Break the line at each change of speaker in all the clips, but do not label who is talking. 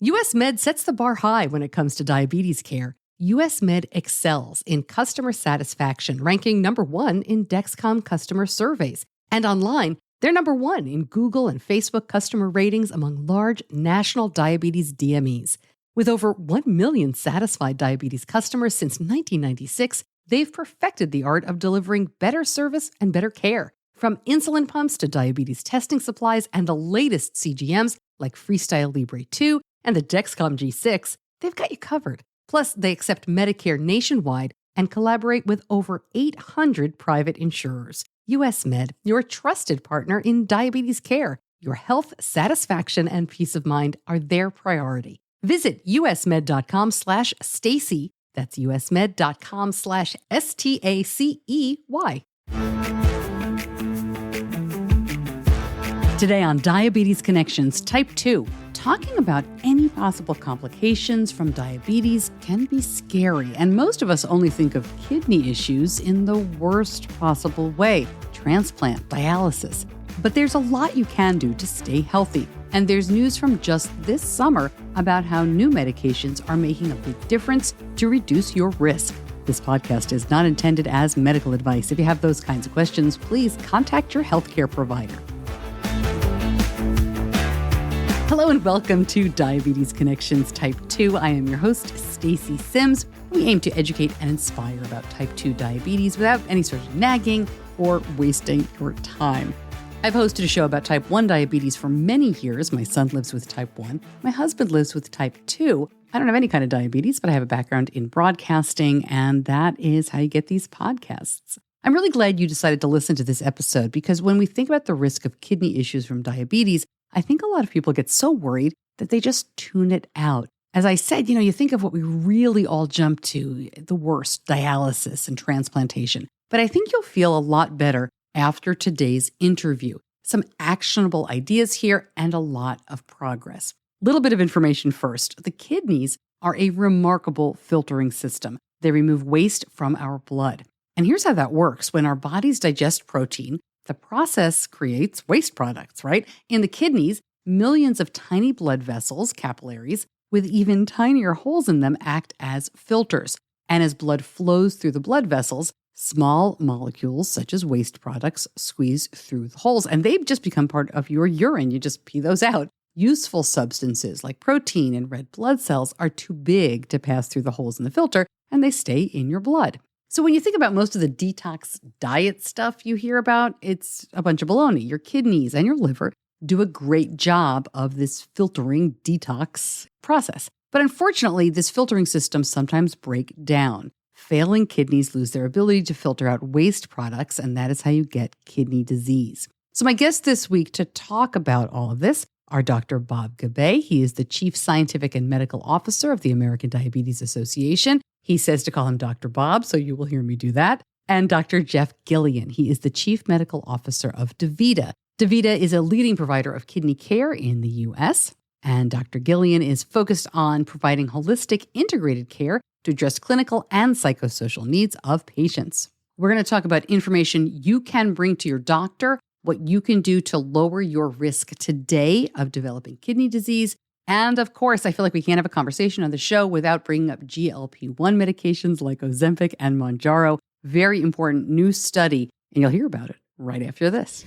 US Med sets the bar high when it comes to diabetes care. US Med excels in customer satisfaction, ranking number 1 in Dexcom customer surveys. And online, they're number 1 in Google and Facebook customer ratings among large national diabetes DMEs. With over 1 million satisfied diabetes customers since 1996, they've perfected the art of delivering better service and better care. From insulin pumps to diabetes testing supplies and the latest CGMs like Freestyle Libre 2 and the Dexcom G6, they've got you covered. Plus, they accept Medicare nationwide and collaborate with over 800 private insurers. US Med, your trusted partner in diabetes care. Your health, satisfaction, and peace of mind are their priority. Visit usmed.com/Stacey. That's usmed.com/STACEY. Today on Diabetes Connections Type 2, talking about any possible complications from diabetes can be scary, and most of us only think of kidney issues in the worst possible way, transplant, dialysis. But there's a lot you can do to stay healthy, and there's news from just this summer about how new medications are making a big difference to reduce your risk. This podcast is not intended as medical advice. If you have those kinds of questions, please contact your healthcare provider. Hello and welcome to Diabetes Connections Type 2. I am your host, Stacey Sims. We aim to educate and inspire about Type 2 diabetes without any sort of nagging or wasting your time. I've hosted a show about Type 1 diabetes for many years. My son lives with Type 1. My husband lives with Type 2. I don't have any kind of diabetes, but I have a background in broadcasting, and that is how you get these podcasts. I'm really glad you decided to listen to this episode because when we think about the risk of kidney issues from diabetes, I think a lot of people get so worried that they just tune it out. As I said, you think of what we really all jump to, the worst, dialysis and transplantation. But I think you'll feel a lot better after today's interview. Some actionable ideas here and a lot of progress. Little bit of information first. The kidneys are a remarkable filtering system. They remove waste from our blood. And here's how that works. When our bodies digest protein, the process creates waste products, right? In the kidneys, millions of tiny blood vessels, capillaries, with even tinier holes in them act as filters. And as blood flows through the blood vessels, small molecules such as waste products squeeze through the holes, and they just become part of your urine. You just pee those out. Useful substances like protein and red blood cells are too big to pass through the holes in the filter, and they stay in your blood. So when you think about most of the detox diet stuff you hear about, it's a bunch of baloney. Your kidneys and your liver do a great job of this filtering detox process. But unfortunately, this filtering system sometimes breaks down. Failing kidneys lose their ability to filter out waste products, and that is how you get kidney disease. So my guest this week to talk about all of this are Dr. Bob Gabbay. He is the Chief Scientific and Medical Officer of the American Diabetes Association. He says to call him Dr. Bob, so you will hear me do that. And Dr. Jeff Giullian. He is the Chief Medical Officer of DaVita. DaVita is a leading provider of kidney care in the U.S., and Dr. Giullian is focused on providing holistic, integrated care to address clinical and psychosocial needs of patients. We're going to talk about information you can bring to your doctor, what you can do to lower your risk today of developing kidney disease. And of course, I feel like we can't have a conversation on the show without bringing up GLP-1 medications like Ozempic and Mounjaro. Very important new study, and you'll hear about it right after this.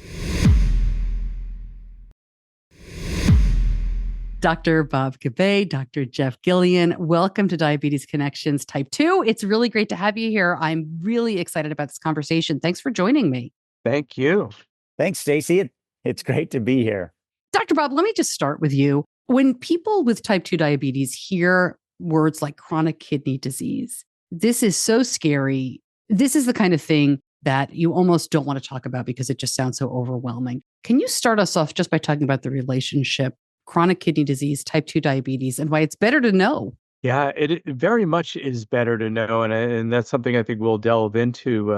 Dr. Bob Gabbay, Dr. Jeff Giullian, welcome to Diabetes Connections Type 2. It's really great to have you here. I'm really excited about this conversation. Thanks for joining me.
Thank you.
Thanks, Stacey. It's great to be here.
Dr. Bob, let me just start with you. When people with type 2 diabetes hear words like chronic kidney disease, this is so scary. This is the kind of thing that you almost don't want to talk about because it just sounds so overwhelming. Can you start us off just by talking about the relationship, chronic kidney disease, type 2 diabetes, and why it's better to know?
Yeah, it very much is better to know. And that's something I think we'll delve into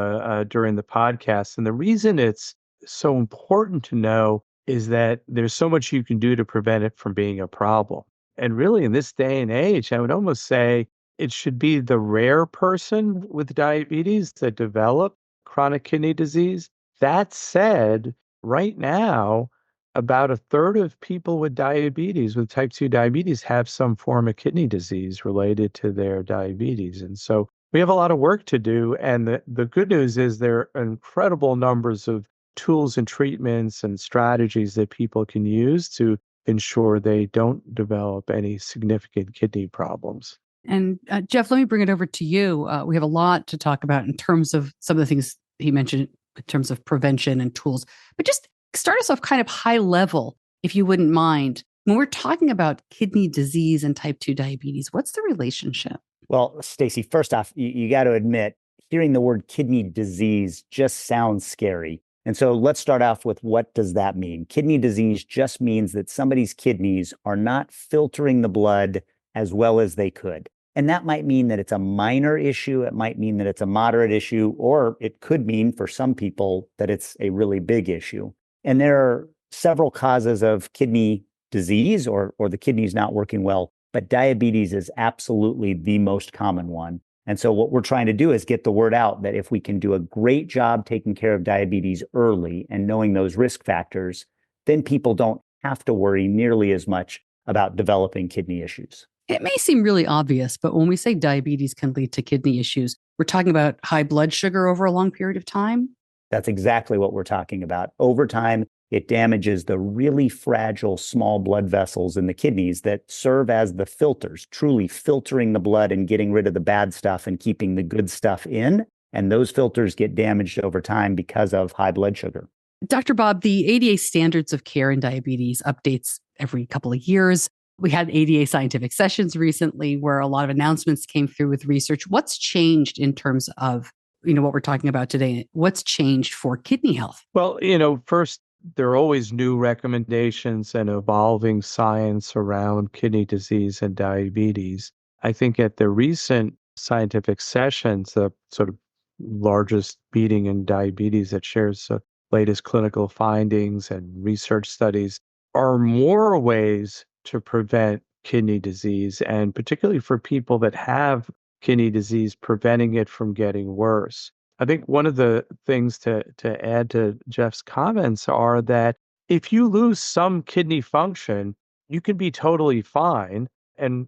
during the podcast. And the reason it's so important to know is that there's so much you can do to prevent it from being a problem. And really, in this day and age, I would almost say it should be the rare person with diabetes that develop chronic kidney disease. That said, right now, about a third of people with diabetes, with type 2 diabetes, have some form of kidney disease related to their diabetes. And so we have a lot of work to do. And the good news is there are incredible numbers of tools and treatments and strategies that people can use to ensure they don't develop any significant kidney problems.
And Jeff, let me bring it over to you. We have a lot to talk about in terms of some of the things he mentioned in terms of prevention and tools, but just start us off kind of high level, if you wouldn't mind. When we're talking about kidney disease and type 2 diabetes, what's the relationship?
Well, Stacy, first off, you got to admit, hearing the word kidney disease just sounds scary. And so let's start off with, what does that mean? Kidney disease just means that somebody's kidneys are not filtering the blood as well as they could. And that might mean that it's a minor issue. It might mean that it's a moderate issue, or it could mean for some people that it's a really big issue. And there are several causes of kidney disease or the kidneys not working well, but diabetes is absolutely the most common one. And so what we're trying to do is get the word out that if we can do a great job taking care of diabetes early and knowing those risk factors, then people don't have to worry nearly as much about developing kidney issues.
It may seem really obvious, but when we say diabetes can lead to kidney issues, we're talking about high blood sugar over a long period of time.
That's exactly what we're talking about. Over time, it damages the really fragile small blood vessels in the kidneys that serve as the filters, truly filtering the blood and getting rid of the bad stuff and keeping the good stuff in. And those filters get damaged over time because of high blood sugar.
Dr. Bob, the ADA standards of care in diabetes updates every couple of years. We had ADA scientific sessions recently where a lot of announcements came through with research. What's changed in terms of, what we're talking about today? What's changed for kidney health?
Well, first, there are always new recommendations and evolving science around kidney disease and diabetes. I think at the recent scientific sessions, the sort of largest meeting in diabetes that shares the latest clinical findings and research studies, are more ways to prevent kidney disease, and particularly for people that have kidney disease, preventing it from getting worse. I think one of the things to add to Jeff's comments are that if you lose some kidney function, you can be totally fine. And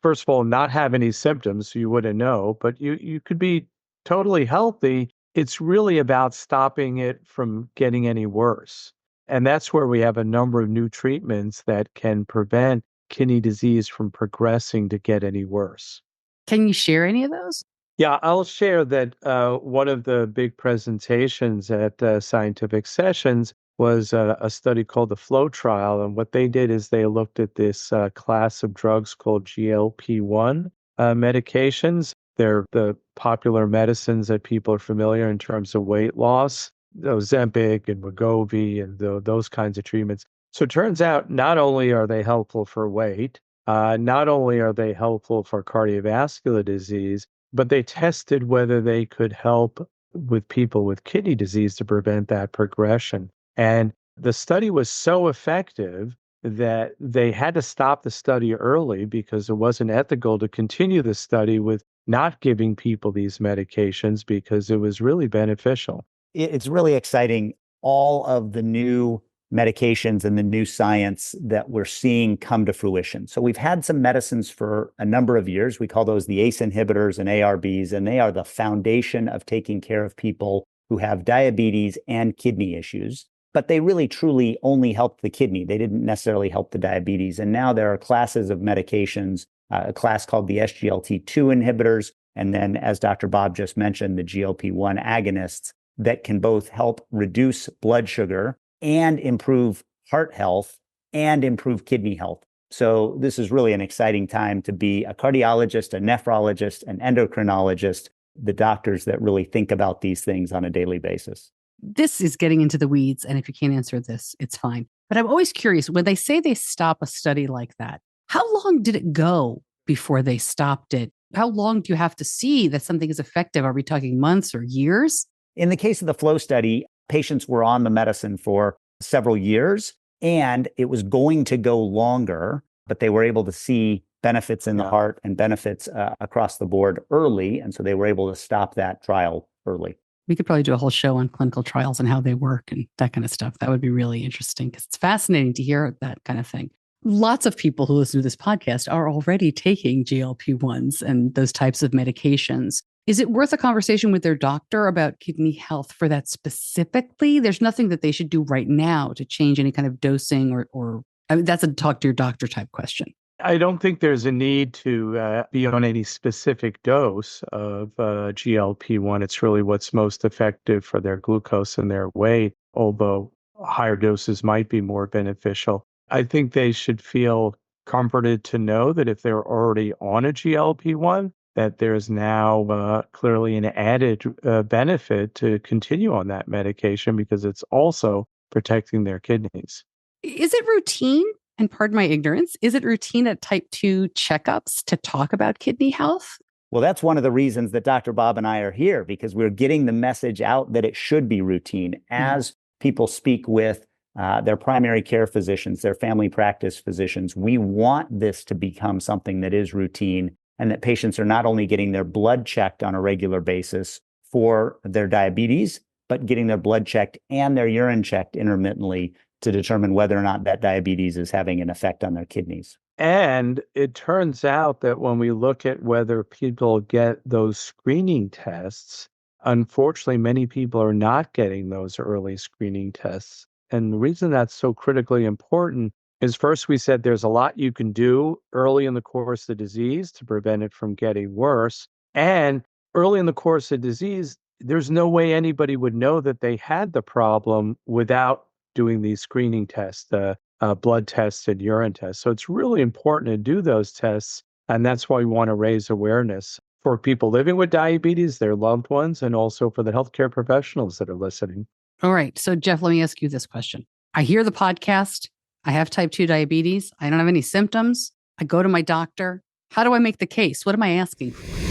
first of all, not have any symptoms, so you wouldn't know, but you could be totally healthy. It's really about stopping it from getting any worse. And that's where we have a number of new treatments that can prevent kidney disease from progressing to get any worse.
Can you share any of those?
Yeah, I'll share that one of the big presentations at scientific sessions was a study called the FLOW trial. And what they did is they looked at this class of drugs called GLP-1 medications. They're the popular medicines that people are familiar in terms of weight loss, Ozempic and Wegovy and those kinds of treatments. So it turns out not only are they helpful for weight, not only are they helpful for cardiovascular disease, but they tested whether they could help with people with kidney disease to prevent that progression. And the study was so effective that they had to stop the study early because it wasn't ethical to continue the study with not giving people these medications because it was really beneficial.
It's really exciting, all of the new medications and the new science that we're seeing come to fruition. So we've had some medicines for a number of years. We call those the ACE inhibitors and ARBs, and they are the foundation of taking care of people who have diabetes and kidney issues. But they really, truly only helped the kidney. They didn't necessarily help the diabetes. And now there are classes of medications, a class called the SGLT2 inhibitors, and then, as Dr. Bob just mentioned, the GLP-1 agonists that can both help reduce blood sugar and improve heart health and improve kidney health. So this is really an exciting time to be a cardiologist, a nephrologist, an endocrinologist, the doctors that really think about these things on a daily basis.
This is getting into the weeds, and if you can't answer this, it's fine. But I'm always curious, when they say they stop a study like that, how long did it go before they stopped it? How long do you have to see that something is effective? Are we talking months or years?
In the case of the FLOW study, patients were on the medicine for several years, and it was going to go longer, but they were able to see benefits in the heart and benefits across the board early. And so they were able to stop that trial early.
We could probably do a whole show on clinical trials and how they work and that kind of stuff. That would be really interesting because it's fascinating to hear that kind of thing. Lots of people who listen to this podcast are already taking GLP-1s and those types of medications. Is it worth a conversation with their doctor about kidney health for that specifically? There's nothing that they should do right now to change any kind of dosing or I mean, that's a talk to your doctor type question.
I don't think there's a need to be on any specific dose of GLP-1. It's really what's most effective for their glucose and their weight, although higher doses might be more beneficial. I think they should feel comforted to know that if they're already on a GLP-1, that there's now clearly an added benefit to continue on that medication because it's also protecting their kidneys.
Is it routine? And pardon my ignorance, is it routine at type 2 checkups to talk about kidney health?
Well, that's one of the reasons that Dr. Bob and I are here, because we're getting the message out that it should be routine. As people speak with their primary care physicians, their family practice physicians, we want this to become something that is routine and that patients are not only getting their blood checked on a regular basis for their diabetes, but getting their blood checked and their urine checked intermittently to determine whether or not that diabetes is having an effect on their kidneys.
And it turns out that when we look at whether people get those screening tests, unfortunately, many people are not getting those early screening tests. And the reason that's so critically important is first, we said there's a lot you can do early in the course of the disease to prevent it from getting worse. And early in the course of disease, there's no way anybody would know that they had the problem without doing these screening tests, blood tests and urine tests. So it's really important to do those tests. And that's why we want to raise awareness for people living with diabetes, their loved ones, and also for the healthcare professionals that are listening.
All right. So, Jeff, let me ask you this question. I hear the podcast. I have type 2 diabetes. I don't have any symptoms. I go to my doctor. How do I make the case? What am I asking for?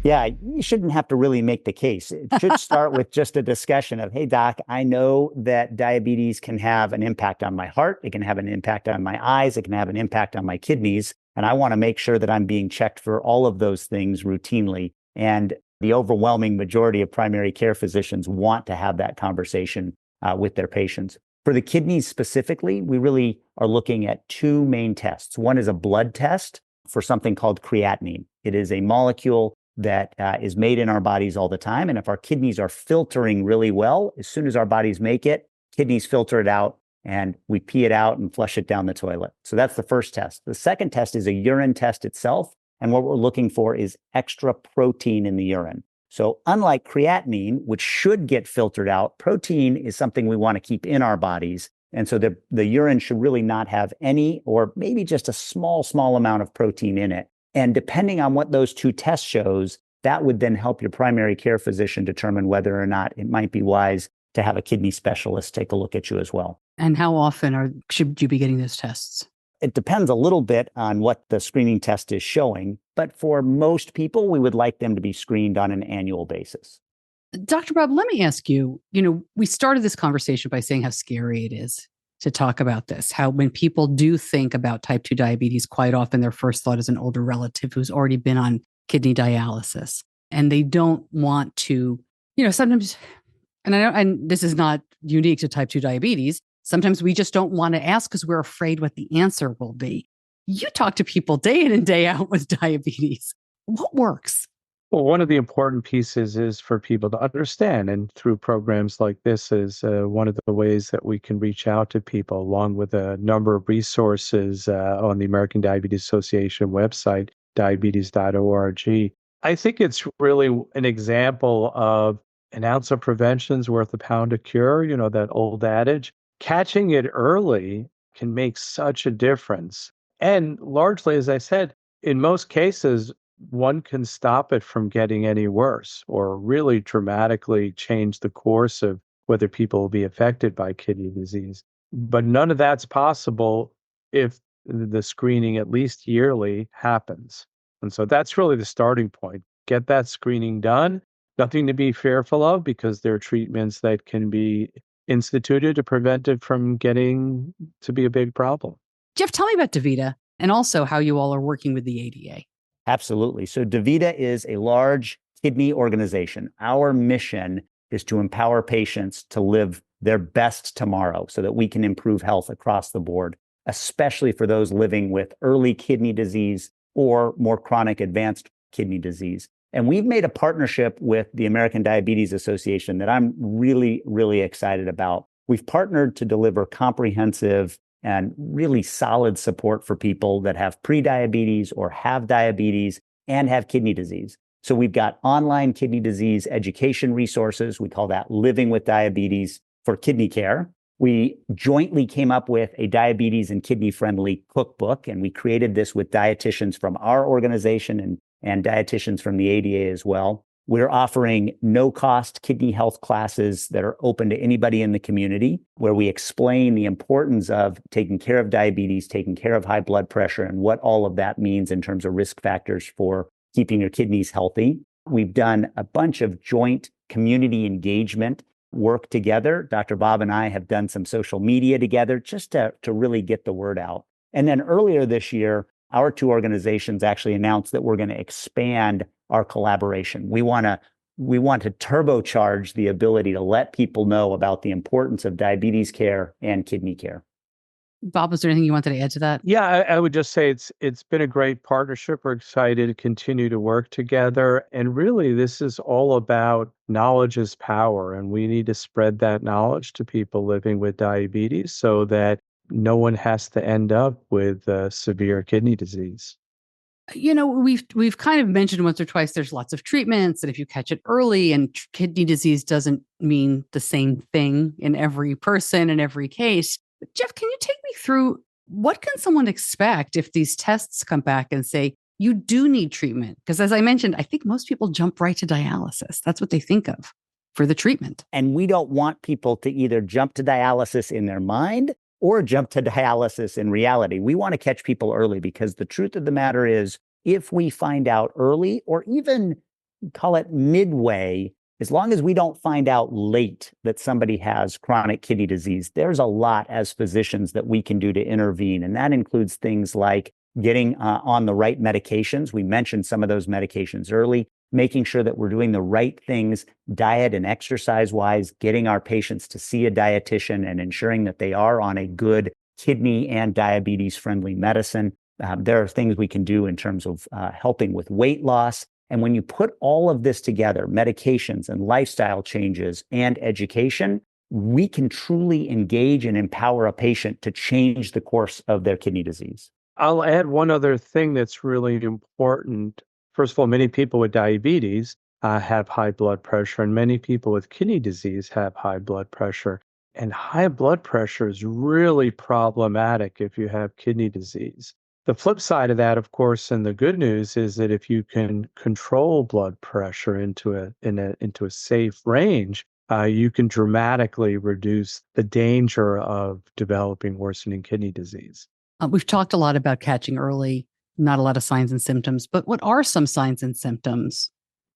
Yeah, you shouldn't have to really make the case. It should start with just a discussion of, hey, doc, I know that diabetes can have an impact on my heart. It can have an impact on my eyes. It can have an impact on my kidneys. And I want to make sure that I'm being checked for all of those things routinely. And the overwhelming majority of primary care physicians want to have that conversation with their patients. For the kidneys specifically, we really are looking at two main tests. One is a blood test for something called creatinine. It is a molecule that is made in our bodies all the time. And if our kidneys are filtering really well, as soon as our bodies make it, kidneys filter it out and we pee it out and flush it down the toilet. So that's the first test. The second test is a urine test itself. And what we're looking for is extra protein in the urine. So unlike creatinine, which should get filtered out, protein is something we want to keep in our bodies. And so the urine should really not have any, or maybe just a small amount of protein in it. And depending on what those two tests shows, that would then help your primary care physician determine whether or not it might be wise to have a kidney specialist take a look at you as well.
And how often should you be getting those tests?
It depends a little bit on what the screening test is showing, but for most people, we would like them to be screened on an annual basis.
Dr. Bob, let me ask you, we started this conversation by saying how scary it is to talk about this, how when people do think about type 2 diabetes, quite often their first thought is an older relative who's already been on kidney dialysis. And they don't want to, sometimes, and this is not unique to type 2 diabetes, sometimes we just don't want to ask because we're afraid what the answer will be. You talk to people day in and day out with diabetes. What works?
Well, one of the important pieces is for people to understand, and through programs like this is one of the ways that we can reach out to people, along with a number of resources on the American Diabetes Association website, diabetes.org. I think it's really an example of an ounce of prevention is worth a pound of cure, that old adage. Catching it early can make such a difference. And largely, as I said, in most cases, one can stop it from getting any worse or really dramatically change the course of whether people will be affected by kidney disease. But none of that's possible if the screening, at least yearly, happens. And so that's really the starting point. Get that screening done. Nothing to be fearful of because there are treatments that can be instituted to prevent it from getting to be a big problem.
Jeff, tell me about DaVita and also how you all are working with the ADA.
Absolutely. So DaVita is a large kidney organization. Our mission is to empower patients to live their best tomorrow so that we can improve health across the board, especially for those living with early kidney disease or more chronic advanced kidney disease. And we've made a partnership with the American Diabetes Association that I'm really, really excited about. We've partnered to deliver comprehensive and really solid support for people that have prediabetes or have diabetes and have kidney disease. So we've got online kidney disease education resources. We call that Living with Diabetes for Kidney Care. We jointly came up with a diabetes and kidney friendly cookbook, and we created this with dietitians from our organization and dietitians from the ADA as well. We're offering no-cost kidney health classes that are open to anybody in the community, where we explain the importance of taking care of diabetes, taking care of high blood pressure, and what all of that means in terms of risk factors for keeping your kidneys healthy. We've done a bunch of joint community engagement work together. Dr. Bob and I have done some social media together just to really get the word out. And then earlier this year, our two organizations actually announced that we're going to expand our collaboration. We want to turbocharge the ability to let people know about the importance of diabetes care and kidney care.
Bob, was there anything you wanted to add to that?
Yeah, I would just say it's been a great partnership. We're excited to continue to work together. And really, this is all about knowledge is power. And we need to spread that knowledge to people living with diabetes so that no one has to end up with severe kidney disease.
You know, we've kind of mentioned once or twice there's lots of treatments, and if you catch it early, and kidney disease doesn't mean the same thing in every person in every case. But Jeff, can you take me through what can someone expect if these tests come back and say you do need treatment? Because as I mentioned, I think most people jump right to dialysis. That's what they think of for the treatment.
And we don't want people to either jump to dialysis in their mind or jump to dialysis in reality. We want to catch people early, because the truth of the matter is, if we find out early, or even call it midway, as long as we don't find out late that somebody has chronic kidney disease, there's a lot as physicians that we can do to intervene. And that includes things like getting on the right medications. We mentioned some of those medications early, making sure that we're doing the right things, diet and exercise-wise, getting our patients to see a dietitian and ensuring that they are on a good kidney and diabetes-friendly medicine. There are things we can do in terms of helping with weight loss. And when you put all of this together, medications and lifestyle changes and education, we can truly engage and empower a patient to change the course of their kidney disease.
I'll add one other thing that's really important. First of all, many people with diabetes have high blood pressure, and many people with kidney disease have high blood pressure. And high blood pressure is really problematic if you have kidney disease. The flip side of that, of course, and the good news is that if you can control blood pressure into a safe range, you can dramatically reduce the danger of developing worsening kidney disease.
We've talked a lot about catching early, not a lot of signs and symptoms, but what are some signs and symptoms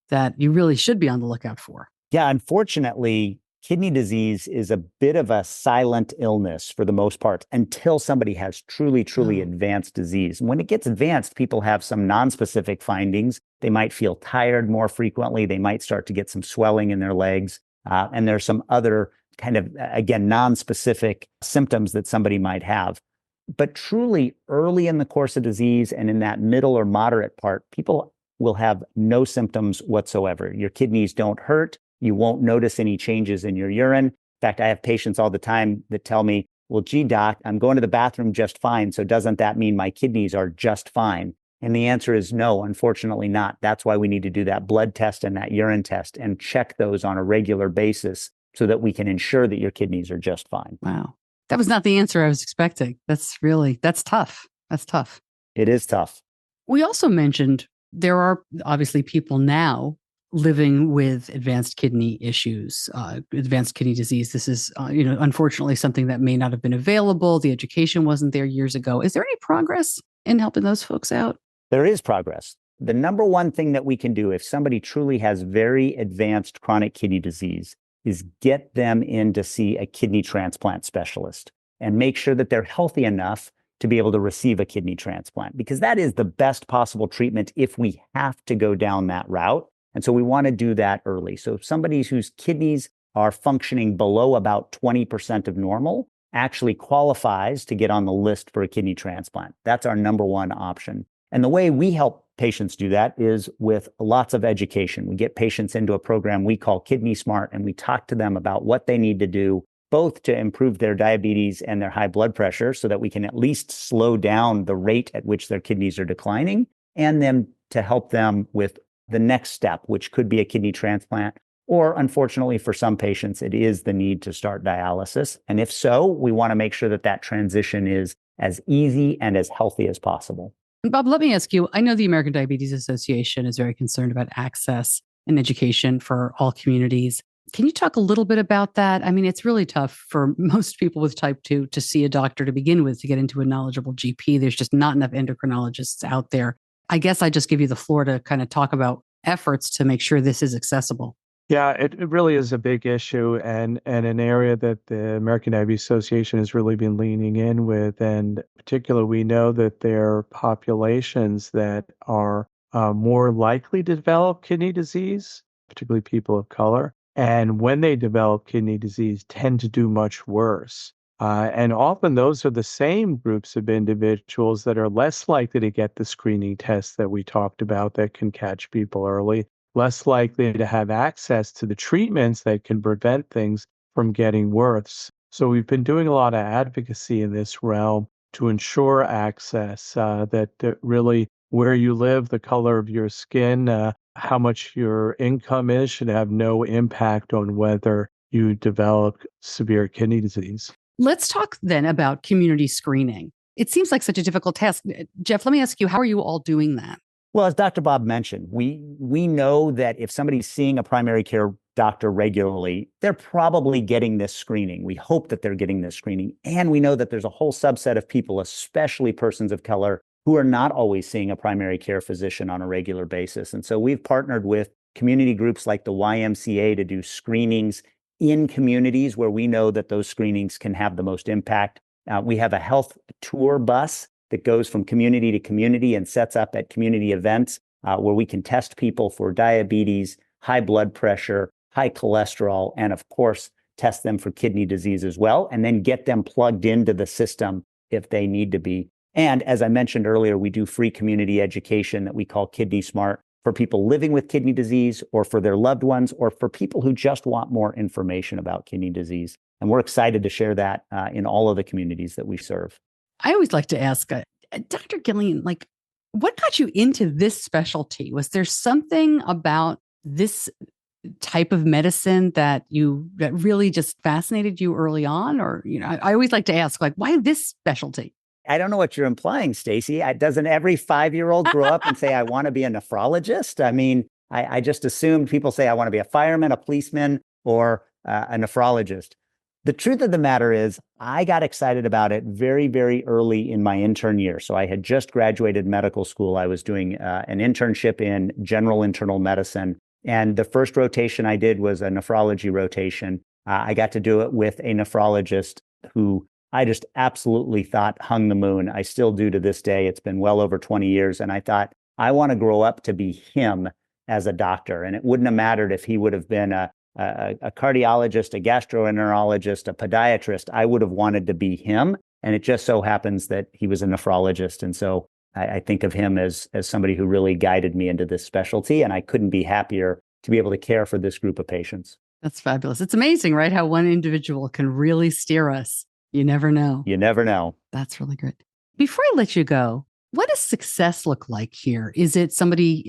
that you really should be on the lookout for?
Yeah, unfortunately, kidney disease is a bit of a silent illness for the most part until somebody has truly advanced disease. And when it gets advanced, people have some nonspecific findings. They might feel tired more frequently. They might start to get some swelling in their legs. And there's some other kind of, again, nonspecific symptoms that somebody might have. But truly early in the course of disease and in that middle or moderate part, people will have no symptoms whatsoever. Your kidneys don't hurt. You won't notice any changes in your urine. In fact, I have patients all the time that tell me, well, gee, doc, I'm going to the bathroom just fine. So doesn't that mean my kidneys are just fine? And the answer is no, unfortunately not. That's why we need to do that blood test and that urine test and check those on a regular basis so that we can ensure that your kidneys are just fine.
Wow. That was not the answer I was expecting. That's tough. That's tough.
It is tough.
We also mentioned there are obviously people now living with advanced kidney issues, advanced kidney disease. This is, unfortunately something that may not have been available. The education wasn't there years ago. Is there any progress in helping those folks out?
There is progress. The number one thing that we can do if somebody truly has very advanced chronic kidney disease is get them in to see a kidney transplant specialist and make sure that they're healthy enough to be able to receive a kidney transplant, because that is the best possible treatment if we have to go down that route. And so we want to do that early. So somebody whose kidneys are functioning below about 20% of normal actually qualifies to get on the list for a kidney transplant. That's our number one option. And the way we help patients do that is with lots of education. We get patients into a program we call Kidney Smart, and we talk to them about what they need to do, both to improve their diabetes and their high blood pressure so that we can at least slow down the rate at which their kidneys are declining, and then to help them with the next step, which could be a kidney transplant. Or unfortunately, for some patients, it is the need to start dialysis. And if so, we want to make sure that that transition is as easy and as healthy as possible.
Bob, let me ask you, I know the American Diabetes Association is very concerned about access and education for all communities. Can you talk a little bit about that? I mean, it's really tough for most people with type 2 to see a doctor to begin with, to get into a knowledgeable GP. There's just not enough endocrinologists out there. I guess I just give you the floor to kind of talk about efforts to make sure this is accessible.
Yeah, it really is a big issue and an area that the American Diabetes Association has really been leaning in with. And in particular, we know that there are populations that are more likely to develop kidney disease, particularly people of color. And when they develop kidney disease, tend to do much worse. And often those are the same groups of individuals that are less likely to get the screening tests that we talked about that can catch people early, less likely to have access to the treatments that can prevent things from getting worse. So we've been doing a lot of advocacy in this realm to ensure access, that really where you live, the color of your skin, how much your income is should have no impact on whether you develop severe kidney disease.
Let's talk then about community screening. It seems like such a difficult task. Jeff, let me ask you, how are you all doing that?
Well, as Dr. Bob mentioned, we know that if somebody's seeing a primary care doctor regularly, they're probably getting this screening. We hope that they're getting this screening. And we know that there's a whole subset of people, especially persons of color, who are not always seeing a primary care physician on a regular basis. And so we've partnered with community groups like the YMCA to do screenings in communities where we know that those screenings can have the most impact. We have a health tour bus that goes from community to community and sets up at community events where we can test people for diabetes, high blood pressure, high cholesterol, and of course, test them for kidney disease as well, and then get them plugged into the system if they need to be. And as I mentioned earlier, we do free community education that we call Kidney Smart for people living with kidney disease or for their loved ones or for people who just want more information about kidney disease. And we're excited to share that in all of the communities that we serve.
I always like to ask Dr. Giullian, what got you into this specialty? Was there something about this type of medicine that really just fascinated you early on? Or, I always like to ask, why this specialty?
I don't know what you're implying, Stacy. Doesn't every 5-year-old grow up and say, I want to be a nephrologist? I mean, I just assumed people say, I want to be a fireman, a policeman, or a nephrologist. The truth of the matter is, I got excited about it very, very early in my intern year. So I had just graduated medical school. I was doing an internship in general internal medicine. And the first rotation I did was a nephrology rotation. I got to do it with a nephrologist who I just absolutely thought hung the moon. I still do to this day. It's been well over 20 years. And I thought, I want to grow up to be him as a doctor. And it wouldn't have mattered if he would have been a cardiologist, a gastroenterologist, a podiatrist. I would have wanted to be him. And it just so happens that he was a nephrologist. And so I think of him as somebody who really guided me into this specialty. And I couldn't be happier to be able to care for this group of patients.
That's fabulous. It's amazing, right? How one individual can really steer us. You never know.
You never know.
That's really great. Before I let you go, what does success look like here? Is it somebody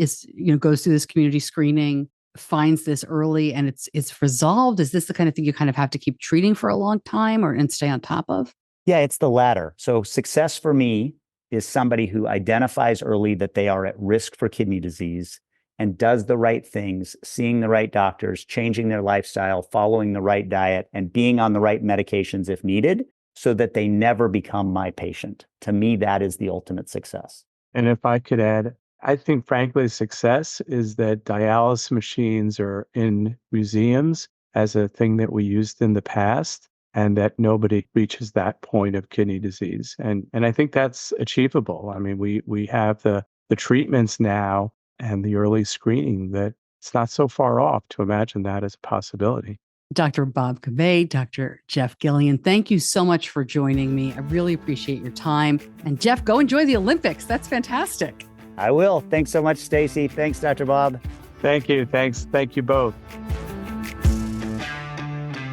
goes through this community screening, finds this early, and it's resolved? Is this the kind of thing you kind of have to keep treating for a long time and stay on top of?
Yeah, it's the latter. So success for me is somebody who identifies early that they are at risk for kidney disease and does the right things, seeing the right doctors, changing their lifestyle, following the right diet, and being on the right medications if needed, so that they never become my patient. To me, that is the ultimate success.
And if I could add, I think, frankly, success is that dialysis machines are in museums as a thing that we used in the past. and that nobody reaches that point of kidney disease. And I think that's achievable. I mean, we have the treatments now and the early screening that it's not so far off to imagine that as a possibility.
Dr. Bob Gabbay, Dr. Jeff Giullian, thank you so much for joining me. I really appreciate your time. And Jeff, go enjoy the Olympics. That's fantastic.
I will. Thanks so much, Stacy. Thanks, Dr. Bob.
Thank you. Thanks. Thank you both.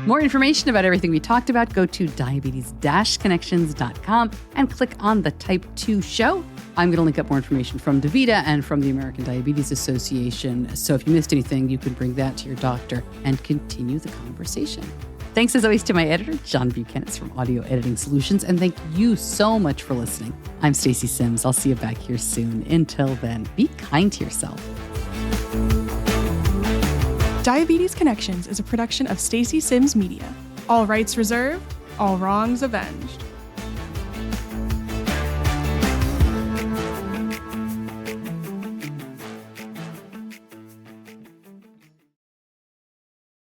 More information about everything we talked about, go to diabetes-connections.com and click on the Type 2 show. I'm going to link up more information from DaVita and from the American Diabetes Association. So if you missed anything, you can bring that to your doctor and continue the conversation. Thanks as always to my editor, John Buchanan from Audio Editing Solutions. And thank you so much for listening. I'm Stacy Sims. I'll see you back here soon. Until then, be kind to yourself.
Diabetes Connections is a production of Stacy Sims Media. All rights reserved, all wrongs avenged.